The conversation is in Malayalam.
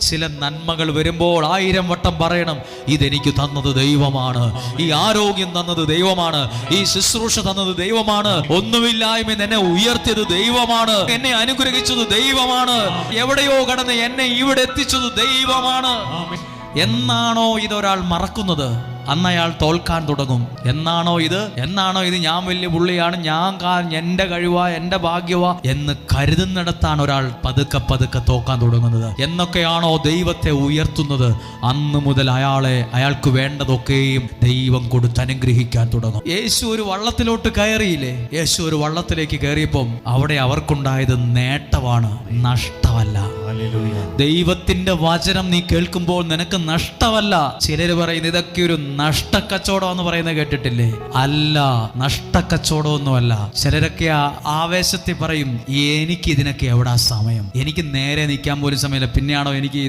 ചില നന്മകൾ വരുമ്പോൾ 1000 വട്ടം പറയണം, ഇതെനിക്ക് തന്നത് ദൈവമാണ്, ഈ ആരോഗ്യം തന്നത് ദൈവമാണ്, ഈ ശുശ്രൂഷ തന്നത് ദൈവമാണ്, ഒന്നുമില്ലായ്മ എന്നെ ഉയർത്തിയത് ദൈവമാണ്, എന്നെ അനുഗ്രഹിച്ചത് ദൈവമാണ്, എവിടെയോ കടന്ന് എന്നെ ഇവിടെ എത്തിച്ചത് ദൈവമാണ്. എന്നാണോ ഇതൊരാൾ മറക്കുന്നത്, അന്ന് അയാൾ തോൽക്കാൻ തുടങ്ങും. എന്നാണോ ഇത് ഞാൻ വലിയ പുള്ളിയാണ്, എൻ്റെ കഴിവാ, എൻ്റെ ഭാഗ്യവാ എന്ന് കരുതുന്നിടത്താണ് ഒരാൾ പതുക്കെ തോക്കാൻ തുടങ്ങുന്നത്. എന്നൊക്കെയാണോ ദൈവത്തെ ഉയർത്തുന്നത്, അന്ന് മുതൽ അയാൾക്ക് വേണ്ടതൊക്കെയും ദൈവം കൊടുത്ത് അനുഗ്രഹിക്കാൻ തുടങ്ങും. യേശു ഒരു വള്ളത്തിലോട്ട് കയറിയില്ലേ? യേശു ഒരു വള്ളത്തിലേക്ക് കയറിയപ്പം അവിടെ അവർക്കുണ്ടായത് നേട്ടമാണ്, നഷ്ടമല്ല. ദൈവത്തിന്റെ വചനം നീ കേൾക്കുമ്പോൾ നിനക്ക് നഷ്ടമല്ല. ചിലര് പറയുന്നത് ഇതൊക്കെ ഒരു നഷ്ടക്കച്ചവടം എന്ന് പറയുന്നത് കേട്ടിട്ടില്ലേ? അല്ല, നഷ്ടക്കച്ചവടമൊന്നുമല്ല. ചിലരൊക്കെ ആവേശത്തിൽ പറയും, എനിക്ക് ഇതിനൊക്കെ എവിടാ സമയം, എനിക്ക് നേരെ നിൽക്കാൻ പോലും സമയമില്ല, പിന്നെയാണോ എനിക്ക്